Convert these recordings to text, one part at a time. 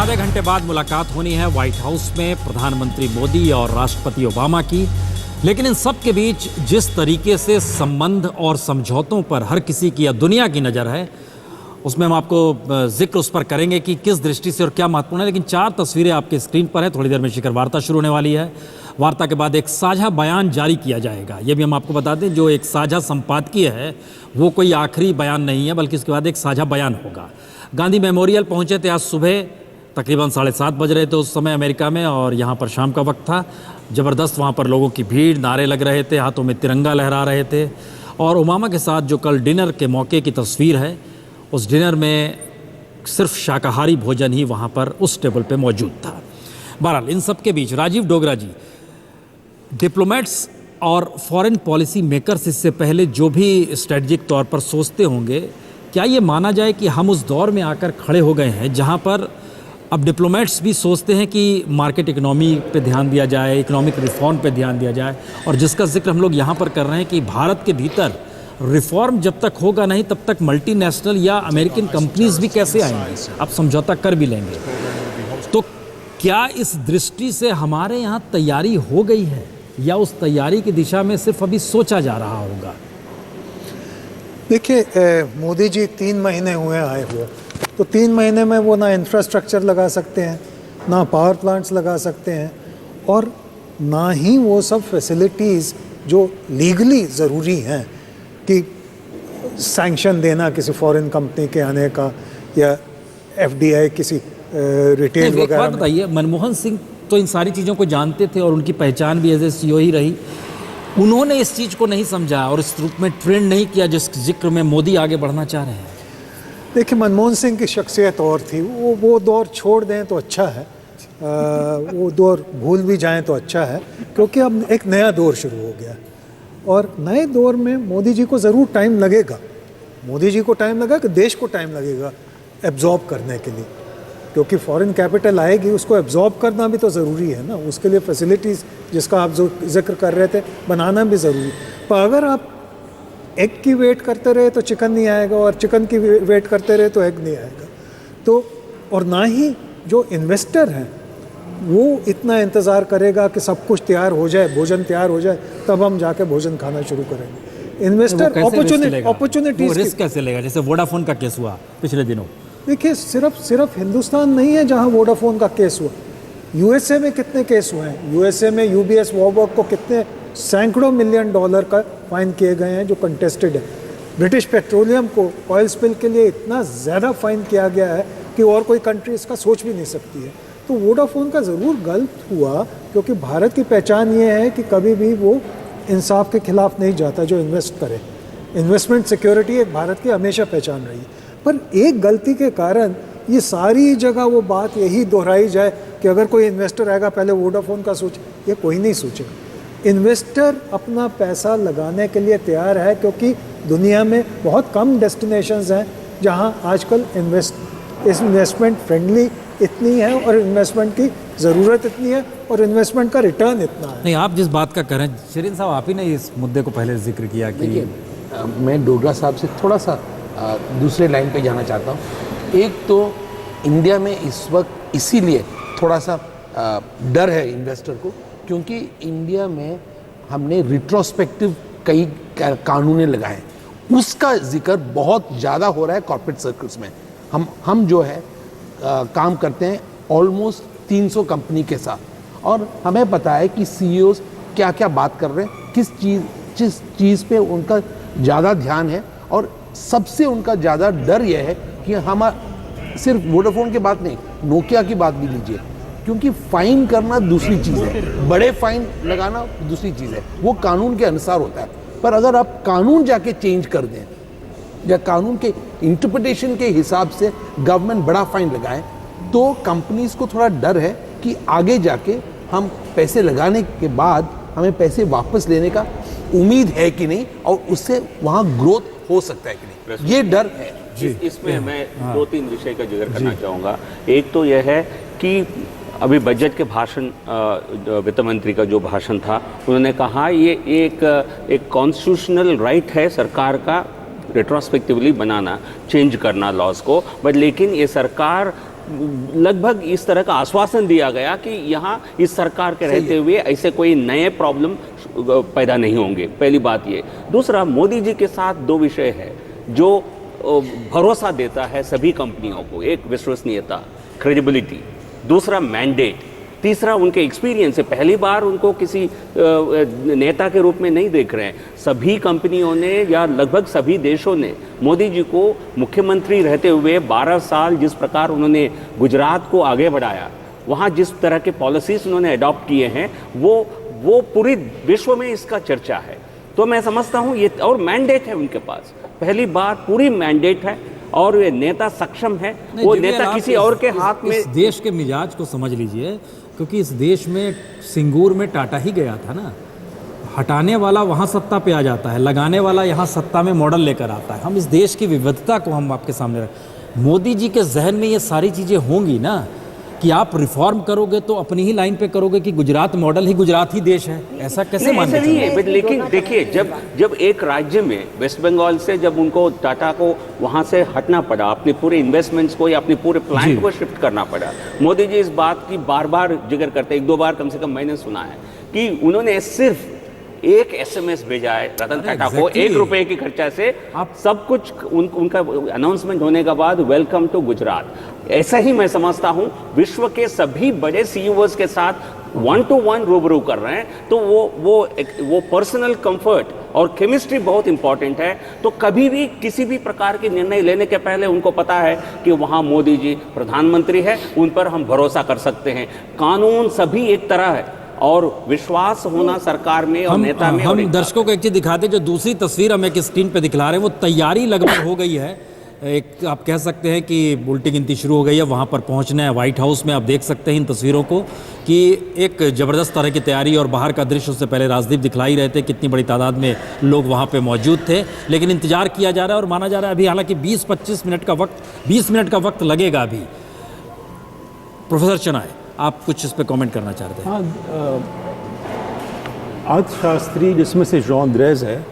आधे घंटे बाद मुलाकात होनी है व्हाइट हाउस में प्रधानमंत्री मोदी और राष्ट्रपति ओबामा की। लेकिन इन सब के बीच जिस तरीके से संबंध और समझौतों पर हर किसी की या दुनिया की नज़र है, उसमें हम आपको जिक्र उस पर करेंगे कि किस दृष्टि से और क्या महत्वपूर्ण है। लेकिन 4 तस्वीरें आपके स्क्रीन पर है। थोड़ी देर में शिखर वार्ता शुरू होने वाली है। वार्ता के बाद एक साझा बयान जारी किया जाएगा। ये भी हम आपको बता दें, जो एक साझा संपादकीय है वो कोई आखिरी बयान नहीं है, बल्कि इसके बाद एक साझा बयान होगा। गांधी मेमोरियल पहुंचे थे आज सुबह, तकरीबन 7:30 बज रहे थे उस समय अमेरिका में, और यहाँ पर शाम का वक्त था। ज़बरदस्त वहाँ पर लोगों की भीड़, नारे लग रहे थे, हाथों में तिरंगा लहरा रहे थे। और ओबामा के साथ जो कल डिनर के मौके की तस्वीर है, उस डिनर में सिर्फ शाकाहारी भोजन ही वहाँ पर उस टेबल पे मौजूद था। बहरहाल इन सब के बीच राजीव डोगरा जी, डिप्लोमेट्स और फॉरेन पॉलिसी मेकर्स इससे पहले जो भी स्ट्रेटजिक तौर पर सोचते होंगे, क्या ये माना जाए कि हम उस दौर में आकर खड़े हो गए हैं जहाँ पर अब डिप्लोमेट्स भी सोचते हैं कि मार्केट इकोनॉमी पे ध्यान दिया जाए, इकोनॉमिक रिफॉर्म पे ध्यान दिया जाए, और जिसका जिक्र हम लोग यहाँ पर कर रहे हैं कि भारत के भीतर रिफॉर्म जब तक होगा नहीं तब तक मल्टीनेशनल या अमेरिकन कंपनीज भी कैसे आएंगे, आप समझौता कर भी लेंगे। तो क्या इस दृष्टि से हमारे यहाँ तैयारी हो गई है या उस तैयारी की दिशा में सिर्फ अभी सोचा जा रहा होगा? देखिए, मोदी जी 3 महीने हुए आए हुए, तो 3 महीने में वो ना इंफ्रास्ट्रक्चर लगा सकते हैं, ना पावर प्लांट्स लगा सकते हैं, और ना ही वो सब फैसिलिटीज़ जो लीगली ज़रूरी हैं कि सैंक्शन देना किसी फॉरेन कंपनी के आने का, या एफडीआई किसी रिटेल वगैरह। एक बात बताइए, मनमोहन सिंह तो इन सारी चीज़ों को जानते थे और उनकी पहचान भी एज ए सीईओ ही रही। उन्होंने इस चीज़ को नहीं समझा और इस रूप में ट्रेंड नहीं किया जिस जिक्र में मोदी आगे बढ़ना चाह रहे हैं। देखिए, मनमोहन सिंह की शख्सियत और थी, वो दौर छोड़ दें तो अच्छा है, वो दौर भूल भी जाएं तो अच्छा है, क्योंकि अब एक नया दौर शुरू हो गया। और नए दौर में मोदी जी को ज़रूर टाइम लगेगा, मोदी जी को टाइम लगेगा कि देश को टाइम लगेगा एब्जॉर्ब करने के लिए, क्योंकि फॉरेन कैपिटल आएगी, उसको एब्जॉर्ब करना भी तो ज़रूरी है ना। उसके लिए फैसिलिटीज़ जिसका आप जो जिक्र कर रहे थे बनाना भी ज़रूरी। पर अगर आप एग की वेट करते रहे तो चिकन नहीं आएगा, और चिकन की वेट करते रहे तो एग नहीं आएगा। तो और ना ही जो इन्वेस्टर हैं वो इतना इंतज़ार करेगा कि सब कुछ तैयार हो जाए, भोजन तैयार हो जाए, तब हम जाके भोजन खाना शुरू करेंगे। इन्वेस्टर अपॉर्चुनिटीज रिस्क कैसे लेगा? जैसे वोडाफोन का केस हुआ पिछले दिनों। देखिए, सिर्फ हिंदुस्तान नहीं है जहाँ वोडाफोन का केस हुआ, यूएसए में कितने केस हुए हैं। यूएसए में यूबीएस वॉबॉक को कितने सैकड़ों मिलियन डॉलर का फाइन किए गए हैं जो कंटेस्टेड है। ब्रिटिश पेट्रोलियम को ऑयल स्पिल के लिए इतना ज़्यादा फाइन किया गया है कि और कोई कंट्री इसका सोच भी नहीं सकती है। तो वोडाफोन का ज़रूर गलत हुआ, क्योंकि भारत की पहचान ये है कि कभी भी वो इंसाफ के खिलाफ नहीं जाता जो इन्वेस्ट करे। इन्वेस्टमेंट सिक्योरिटी एक भारत की हमेशा पहचान रही है। पर एक गलती के कारण ये सारी जगह वो बात यही दोहराई जाए कि अगर कोई इन्वेस्टर आएगा पहले वोडाफोन का सोचे, ये कोई नहीं सोचेगा। इन्वेस्टर अपना पैसा लगाने के लिए तैयार है, क्योंकि दुनिया में बहुत कम डेस्टिनेशंस हैं जहां आजकल इन्वेस्टमेंट फ्रेंडली इतनी है, और इन्वेस्टमेंट की ज़रूरत इतनी है, और इन्वेस्टमेंट का रिटर्न इतना है। नहीं, आप जिस बात का करें, शिरीन साहब आप ही ने इस मुद्दे को पहले जिक्र किया कि मैं डोगरा साहब से थोड़ा सा दूसरे लाइन पे जाना चाहता हूँ। एक तो इंडिया में इस वक्त इसीलिए थोड़ा सा डर है इन्वेस्टर को, क्योंकि इंडिया में हमने रिट्रोस्पेक्टिव कई कानूनें लगाए, उसका जिक्र बहुत ज़्यादा हो रहा है कॉर्पोरेट सर्कल्स में। हम जो है काम करते हैं ऑलमोस्ट 300 कंपनी के साथ, और हमें पता है कि सीईओज क्या क्या बात कर रहे हैं, किस चीज़ पे उनका ज़्यादा ध्यान है, और सबसे उनका ज़्यादा डर यह है कि हम सिर्फ वोडाफोन की बात नहीं, नोकिया की बात भी लीजिए, क्योंकि फ़ाइन करना दूसरी चीज़ है, बड़े फ़ाइन लगाना दूसरी चीज़ है, वो कानून के अनुसार होता है। पर अगर आप कानून जाके चेंज कर दें या कानून के इंटरप्रिटेशन के हिसाब से गवर्नमेंट बड़ा फ़ाइन लगाए, तो कंपनीज को थोड़ा डर है कि आगे जाके हम पैसे लगाने के बाद हमें पैसे वापस लेने का उम्मीद है कि नहीं, और उससे वहाँ ग्रोथ हो सकता है कि नहीं, ये डर है। इसमें मैं 2-3 विषय का जिक्र करना चाहूँगा। एक तो यह है कि अभी बजट के भाषण, वित्त मंत्री का जो भाषण था, उन्होंने कहा ये एक कॉन्स्टिट्यूशनल राइट है सरकार का रिट्रोस्पेक्टिवली बनाना, चेंज करना लॉज को, बट लेकिन ये सरकार लगभग इस तरह का आश्वासन दिया गया कि यहाँ इस सरकार के रहते हुए ऐसे कोई नए प्रॉब्लम पैदा नहीं होंगे। पहली बात ये। दूसरा, मोदी जी के साथ दो विषय है जो भरोसा देता है सभी कंपनियों को। एक विश्वसनीयता, क्रेडिबिलिटी, दूसरा मैंडेट, तीसरा उनके एक्सपीरियंस है। पहली बार उनको किसी नेता के रूप में नहीं देख रहे हैं। सभी कंपनियों ने या लगभग सभी देशों ने मोदी जी को मुख्यमंत्री रहते हुए 12 साल जिस प्रकार उन्होंने गुजरात को आगे बढ़ाया, वहाँ जिस तरह के पॉलिसीज उन्होंने अडॉप्ट किए हैं, वो पूरी विश्व में इसका चर्चा है। तो मैं समझता हूँ ये, और मैंडेट है उनके पास, पहली बार पूरी मैंडेट है और ये नेता सक्षम है। वो नेता किसी और के हाथ में। इस देश के मिजाज को समझ लीजिए, क्योंकि इस देश में सिंगूर में टाटा ही गया था ना। हटाने वाला वहाँ सत्ता पे आ जाता है, लगाने वाला यहाँ सत्ता में मॉडल लेकर आता है। हम इस देश की विविधता को हम आपके सामने रख, मोदी जी के जहन में ये सारी चीज़ें होंगी ना कि आप रिफॉर्म करोगे तो अपनी ही लाइन पे करोगे कि गुजरात मॉडल ही गुजरात ही देश है, ऐसा कैसे मान ऐसा नहीं है। लेकिन देखिए, जब एक राज्य में वेस्ट बंगाल से जब उनको टाटा को वहाँ से हटना पड़ा, अपने पूरे इन्वेस्टमेंट्स को या अपने पूरे प्लांट को शिफ्ट करना पड़ा, मोदी जी इस बात की बार बार जिक्र करते, एक दो बार कम से कम मैंने सुना है कि उन्होंने सिर्फ एक SMS भेजा है रतन टाटा को, 1 रुपए की खर्चा से आप सब कुछ उनका अनाउंसमेंट होने के बाद वेलकम टू गुजरात। ऐसा ही मैं समझता हूं विश्व के सभी बड़े CEOs के साथ 1-to-1 रूबरू कर रहे हैं। तो वो पर्सनल कंफर्ट और केमिस्ट्री बहुत इंपॉर्टेंट है। तो कभी भी किसी भी प्रकार के निर्णय लेने के पहले उनको पता है कि वहां मोदी जी प्रधानमंत्री है, उन पर हम भरोसा कर सकते हैं। कानून सभी एक तरह है और विश्वास होना सरकार में और नेता में। हम दर्शकों को एक चीज दिखाते, जो दूसरी तस्वीर हम एक स्क्रीन पे दिखला रहे हैं, वो तैयारी लगभग हो गई है। एक आप कह सकते हैं कि उल्टी गिनती शुरू हो गई है, वहाँ पर पहुँचना है व्हाइट हाउस में। आप देख सकते हैं इन तस्वीरों को कि एक ज़बरदस्त तरह की तैयारी, और बाहर का दृश्य उससे पहले राजदीप दिखला ही रहे थे, कितनी बड़ी तादाद में लोग वहाँ पे मौजूद थे। लेकिन इंतजार किया जा रहा है और माना जा रहा है अभी हालांकि 20-25 मिनट का वक्त, 20 मिनट का वक्त लगेगा अभी। प्रोफेसर चनाय, आप कुछ इस पर कॉमेंट करना चाहते हैं? हाँ, अर्थशास्त्री जिसमें से जॉन ड्रेज है,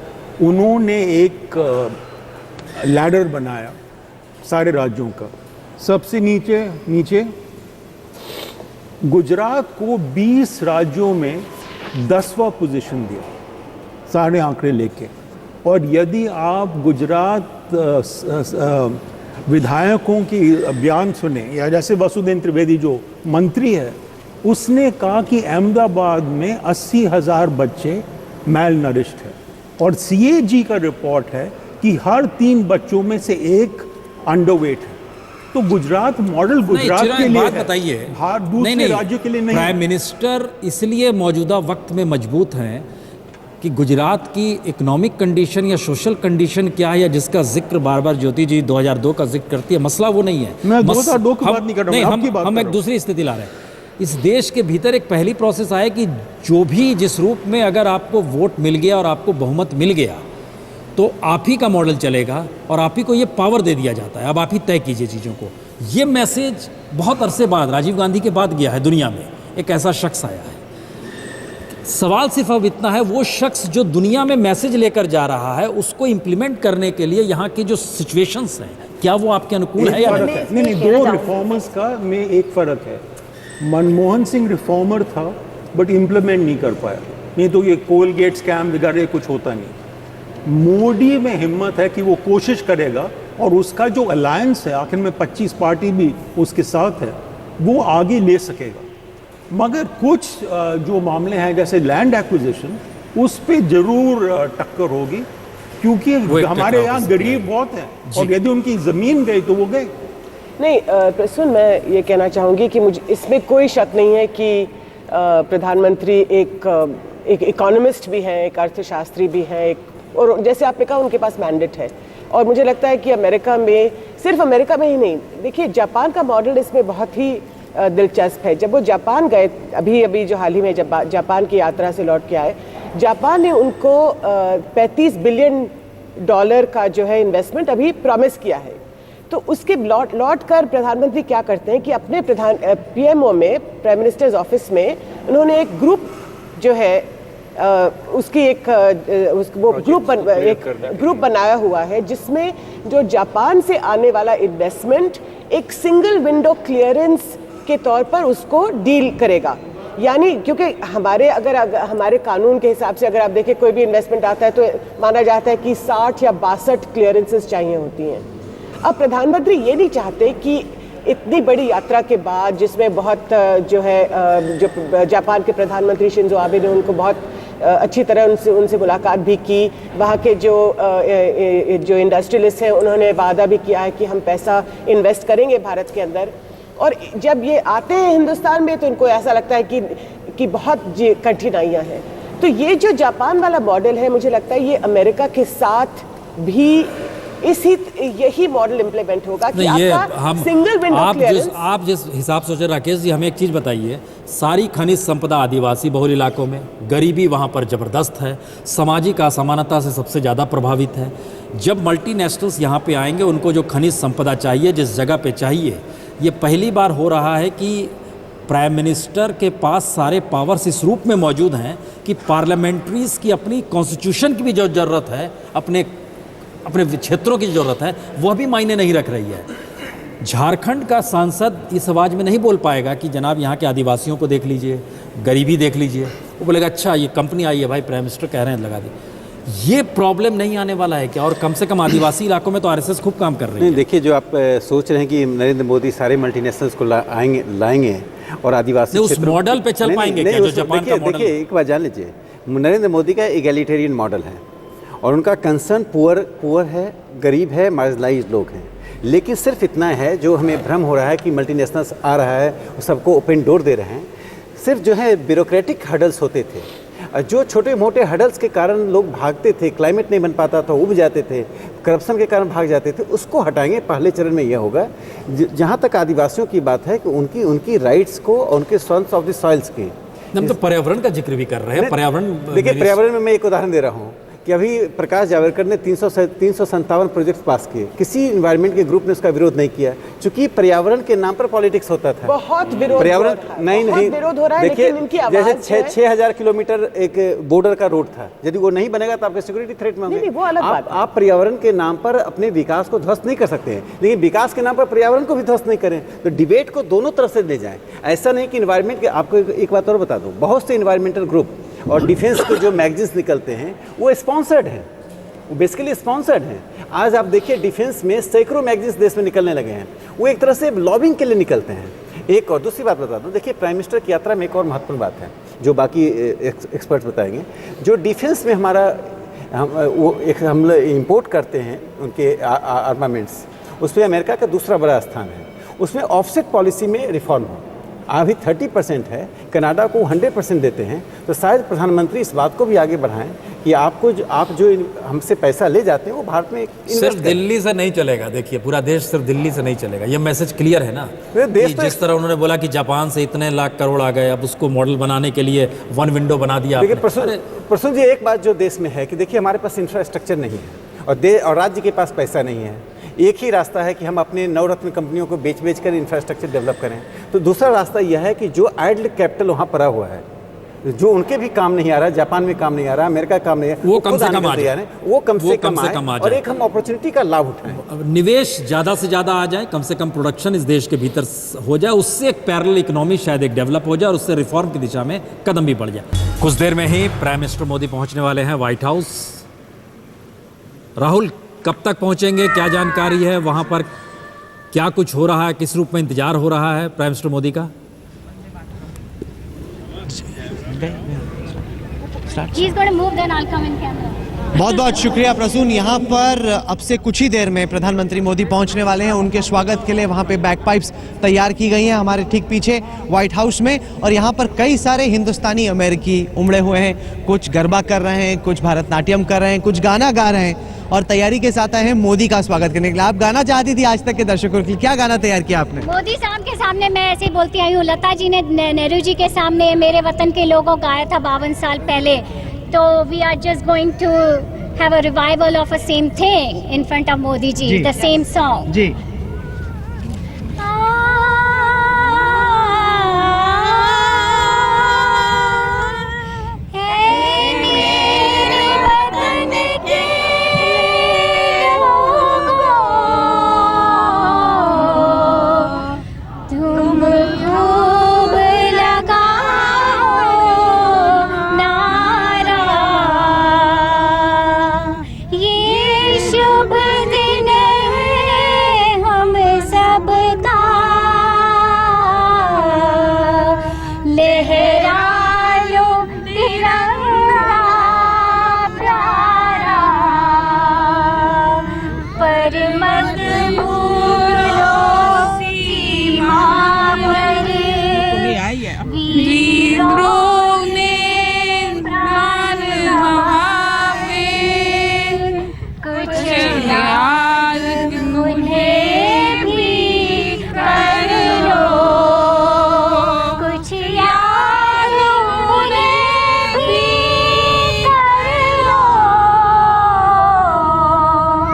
उन्होंने एक लैडर बनाया सारे राज्यों का। सबसे नीचे गुजरात को 20 राज्यों में 10वां पोजीशन दिया, सारे आंकड़े लेके। और यदि आप गुजरात विधायकों की बयान सुने, या जैसे वसुदेव त्रिवेदी जो मंत्री है, उसने कहा कि अहमदाबाद में 80,000 बच्चे मैल नरिश्ड है। और CAG का रिपोर्ट है कि हर 3 बच्चों में से एक अंडरवेट है। तो गुजरात मॉडल गुजरात के लिए है, बताइए, दूसरे राज्यों के लिए नहीं। प्राइम मिनिस्टर इसलिए मौजूदा वक्त में मजबूत हैं कि गुजरात की इकोनॉमिक कंडीशन या सोशल कंडीशन क्या है, या जिसका जिक्र बार बार ज्योति जी 2002 का जिक्र करती है, मसला वो नहीं है। मैं 2002 की बात नहीं कर रहा हूं, हम एक दूसरी स्थिति ला रहे हैं। इस देश के भीतर एक पहली प्रोसेस आया कि जो भी जिस रूप में अगर आपको वोट मिल गया और आपको बहुमत मिल गया तो आप ही का मॉडल चलेगा और आप ही को ये पावर दे दिया जाता है, अब आप ही तय कीजिए चीज़ों को। ये मैसेज बहुत अरसे बाद, राजीव गांधी के बाद गया है दुनिया में, एक ऐसा शख्स आया है। सवाल सिर्फ अब इतना है, वो शख्स जो दुनिया में मैसेज लेकर जा रहा है, उसको इम्प्लीमेंट करने के लिए यहाँ की जो सिचुएशंस हैं, क्या वो आपके अनुकूल है या नहीं? नहीं, 2 रिफॉर्मर्स का में एक फ़र्क है। मनमोहन सिंह रिफॉर्मर था बट इम्प्लीमेंट नहीं कर पाया, नहीं तो ये कोलगेट स्कैम वगैरह कुछ होता नहीं। मोदी में हिम्मत है कि वो कोशिश करेगा, और उसका जो अलायंस है, आखिर में 25 पार्टी भी उसके साथ है, वो आगे ले सकेगा। मगर कुछ जो मामले हैं जैसे लैंड एक्विजिशन, उस पे जरूर टक्कर होगी, क्योंकि हमारे यहाँ गरीब बहुत हैं और यदि उनकी ज़मीन गई तो वो गए। नहीं प्रसून, मैं ये कहना चाहूँगी कि मुझे इसमें कोई शक नहीं है कि प्रधानमंत्री एक इकोनॉमिस्ट भी हैं, एक अर्थशास्त्री भी हैं, और जैसे आपने कहा उनके पास मैंडेट है। और मुझे लगता है कि अमेरिका में, सिर्फ अमेरिका में ही नहीं, देखिए जापान का मॉडल इसमें बहुत ही दिलचस्प है। जब वो जापान गए, अभी जो हाल ही में जब जापान की यात्रा से लौट के आए, जापान ने उनको $35 बिलियन का जो है इन्वेस्टमेंट अभी प्रॉमिस किया है। तो उसके लौट कर प्रधानमंत्री क्या करते हैं कि अपने PMO में, प्राइम मिनिस्टर्स ऑफिस में, उन्होंने एक ग्रुप जो है उसकी एक वो ग्रुप बनाया हुआ है जिसमें जो जापान से आने वाला इन्वेस्टमेंट एक सिंगल विंडो क्लियरेंस के तौर पर उसको डील करेगा। यानी क्योंकि हमारे हमारे कानून के हिसाब से अगर आप देखें कोई भी इन्वेस्टमेंट आता है तो माना जाता है कि 60 या 62 क्लियरेंसेस चाहिए होती हैं। अब प्रधानमंत्री ये नहीं चाहते कि इतनी बड़ी यात्रा के बाद जिसमें बहुत जो जापान के प्रधानमंत्री शिंजो आबे ने उनको बहुत अच्छी तरह उनसे मुलाकात भी की, वहाँ के जो इंडस्ट्रियलिस्ट हैं उन्होंने वादा भी किया है कि हम पैसा इन्वेस्ट करेंगे भारत के अंदर, और जब ये आते हैं हिंदुस्तान में तो इनको ऐसा लगता है कि बहुत कठिनाइयाँ हैं। तो ये जो जापान वाला मॉडल है मुझे लगता है ये अमेरिका के साथ भी यही मॉडल इम्प्लीमेंट होगा कि आपका सिंगल विंडो क्लियरेंस। आप जिस हिसाब से सोचे राकेश जी, हमें एक चीज़ बताइए, सारी खनिज संपदा आदिवासी बहुल इलाकों में, गरीबी वहाँ पर ज़बरदस्त है, सामाजिक असमानता से सबसे ज़्यादा प्रभावित है। जब मल्टीनेशनल्स यहाँ पे आएंगे उनको जो खनिज संपदा चाहिए जिस जगह पे चाहिए, ये पहली बार हो रहा है कि प्राइम मिनिस्टर के पास सारे पावर्स इस रूप में मौजूद हैं कि पार्लियामेंट्रीज की अपनी कॉन्स्टिट्यूशन की भी जो ज़रूरत है, अपने क्षेत्रों की ज़रूरत है, वह भी मायने नहीं रख रही है। झारखंड का सांसद इस आवाज़ में नहीं बोल पाएगा कि जनाब यहाँ के आदिवासियों को देख लीजिए, गरीबी देख लीजिए। वो बोलेगा अच्छा ये कंपनी आई है भाई, प्राइम मिनिस्टर कह रहे हैं लगा दी। ये प्रॉब्लम नहीं आने वाला है क्या? और कम से कम आदिवासी इलाकों में तो आरएसएस खूब काम कर रही है। देखिए, जो आप सोच रहे हैं कि नरेंद्र मोदी सारे मल्टीनेशनल्स को लाएंगे और आदिवासी उस मॉडल पे चल पाएंगे क्या जो जापान का मॉडल? देखिए, एक बात जान लीजिए, नरेंद्र मोदी का एगैलिटेरियन मॉडल है और उनका कंसर्न पुअर है, गरीब है, मार्जिनलाइज्ड लोग हैं। लेकिन सिर्फ इतना है जो हमें भ्रम हो रहा है कि मल्टीनेशनल्स आ रहा है, सबको ओपन डोर दे रहे हैं। सिर्फ जो है ब्यूरोक्रेटिक हडल्स होते थे, जो छोटे मोटे हडल्स के कारण लोग भागते थे, क्लाइमेट नहीं बन पाता था, उब जाते थे, करप्शन के कारण भाग जाते थे, उसको हटाएंगे। पहले चरण में यह होगा। जहाँ तक आदिवासियों की बात है कि उनकी राइट्स को, उनके सॉन्स ऑफ द सॉइल्स की, हम तो पर्यावरण का जिक्र भी कर रहे हैं। पर्यावरण, देखिए, पर्यावरण में मैं एक उदाहरण दे रहा हूँ कि अभी प्रकाश जावड़ेकर ने 357 प्रोजेक्ट्स पास किए, किसी इन्वायरमेंट के ग्रुप ने उसका विरोध नहीं किया, क्योंकि पर्यावरण के नाम पर पॉलिटिक्स होता था। बहुत विरोध, पर्यावरण नहीं विरोध हो रहा है। देखिए, लेकिन इनकी आवाज़ जैसे 6,000 किलोमीटर एक बॉर्डर का रोड था, यदि वो नहीं बनेगा तो आपके सिक्योरिटी थ्रेट में होंगे। आप पर्यावरण के नाम पर अपने विकास को ध्वस्त नहीं कर सकते हैं, लेकिन विकास के नाम पर पर्यावरण को भी ध्वस्त नहीं करें। तो डिबेट को दोनों तरफ से ले जाएं। ऐसा नहीं कि इन्वायरमेंट के, आपको एक बात और बता दूं, बहुत से इन्वायरमेंटल ग्रुप और डिफेंस के जो मैगजीन्स निकलते हैं वो स्पॉन्सर्ड हैं, वो बेसिकली स्पॉन्सर्ड हैं। आज आप देखिए, डिफेंस में सैकड़ों मैगजीन्स देश में निकलने लगे हैं, वो एक तरह से लॉबिंग के लिए निकलते हैं। एक और दूसरी बात बता दूं, देखिए, प्राइम मिनिस्टर की यात्रा में एक और महत्वपूर्ण बात है जो बाकी एक्सपर्ट्स बताएंगे। जो डिफेंस में हमारा हम इंपोर्ट करते हैं उनके आर्मामेंट्स, उसमें अमेरिका का दूसरा बड़ा स्थान है। उसमें ऑफसेट पॉलिसी में रिफॉर्म हो, अभी 30% है, कनाडा को 100% देते हैं। तो शायद प्रधानमंत्री इस बात को भी आगे बढ़ाएं कि आप जो हमसे पैसा ले जाते हैं वो भारत में सिर्फ दिल्ली से नहीं चलेगा। देखिए, पूरा देश सिर्फ दिल्ली से नहीं चलेगा, ये मैसेज क्लियर है ना। देश तो जिस तरह उन्होंने बोला कि जापान से इतने लाख करोड़ आ गए, अब उसको मॉडल बनाने के लिए वन विंडो बना दिया। देखिए प्रसून जी, एक बात जो देश में है कि देखिए, हमारे पास इंफ्रास्ट्रक्चर नहीं है और राज्य के पास पैसा नहीं है। एक ही रास्ता है कि हम अपने नवरत्न कंपनियों को बेच कर इंफ्रास्ट्रक्चर डेवलप करें। तो दूसरा रास्ता यह है कि जो आइडल कैपिटल वहाँ पड़ा हुआ है, जो उनके भी काम नहीं आ रहा, जापान में काम नहीं आ रहा, अमेरिका काम नहीं आ रहा, वो कम से कम आ जाए, वो कम से कम आए और एक हम अपॉर्चुनिटी का लाभ उठाएं। निवेश ज़्यादा से ज़्यादा आ जाए, कम से कम प्रोडक्शन इस देश के भीतर हो जाए, उससे एक पैरेलल इकोनॉमी शायद एक डेवलप हो जाए और उससे रिफॉर्म की दिशा में कदम भी बढ़ जाए। कुछ देर में ही प्राइम मिनिस्टर मोदी पहुँचने वाले हैं व्हाइट हाउस। राहुल, कब तक पहुंचेंगे, क्या जानकारी है वहां पर, क्या कुछ हो रहा है, किस रूप में इंतजार हो रहा है प्राइम मिनिस्टर मोदी का? बहुत बहुत शुक्रिया प्रसून। यहाँ पर अब से कुछ ही देर में प्रधानमंत्री मोदी पहुंचने वाले हैं। उनके स्वागत के लिए वहाँ पे बैकपाइप्स तैयार की गई हैं हमारे ठीक पीछे व्हाइट हाउस में, और यहाँ पर कई सारे हिंदुस्तानी अमेरिकी उमड़े हुए हैं। कुछ गरबा कर रहे हैं, कुछ भरतनाट्यम कर रहे हैं, कुछ गाना गा रहे हैं और तैयारी के साथ आए हैं मोदी का स्वागत करने के लिए। आप गाना चाहती थी आज तक के दर्शकों के लिए, क्या गाना तैयार किया आपने? मोदी साहब के सामने मैं ऐसे बोलती आई हूँ, लता जी ने नेहरू जी के सामने मेरे वतन के लोगों गाया था 52 साल पहले। तो we are just going to have a revival of a same thing in front of Modi ji, the same song ji. Hey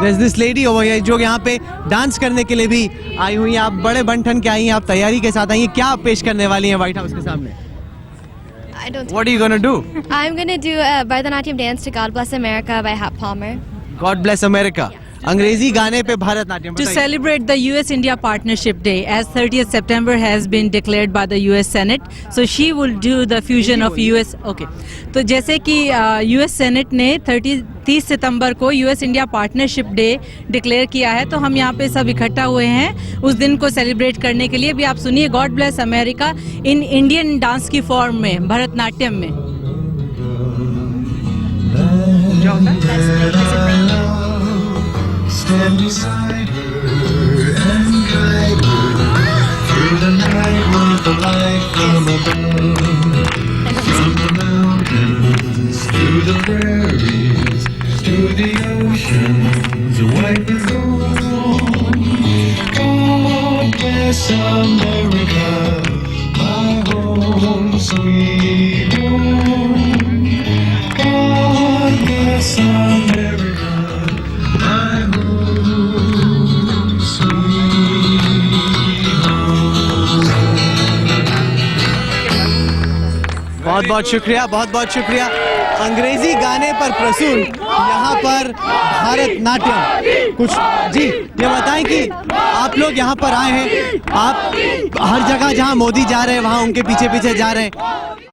There's this lady over here जो यहाँ पे डांस करने के लिए भी आई हुई हैं। आप बड़े बन-ठन के आई हैं, आप तैयारी के साथ आई हैं। क्या आप पेश करने वाली हैं व्हाइट हाउस के सामने? I don't. What are you gonna do? I'm gonna do a Bharatanatyam dance to God Bless America by Hap Palmer. God bless America. अंग्रेजी गाने पे Bharatanatyam. To celebrate the US-India Partnership Day, as 30th September has been declared by the US Senate, so she will do the fusion of US. Okay, तो जैसे कि US Senate ने 30 सितंबर को US-India Partnership Day declare किया है, तो हम यहाँ पे सब इकट्ठा हुए हैं उस दिन को सेलिब्रेट करने के लिए। भी आप सुनिए God bless America in Indian dance की फॉर्म में, भरतनाट्यम में। क्या होता है? Stand beside her and guide her through the night with the light from above. From the mountains to the prairies to the oceans white with gold. God bless America, my home sweet home. God bless America. बहुत बहुत शुक्रिया, बहुत बहुत शुक्रिया। अंग्रेजी गाने पर प्रसून यहाँ पर भारतनाट्यम। कुछ जी ये बताएं कि आप लोग यहाँ पर आए हैं, आप हर जगह जहाँ मोदी जा रहे हैं वहाँ उनके पीछे पीछे जा रहे हैं।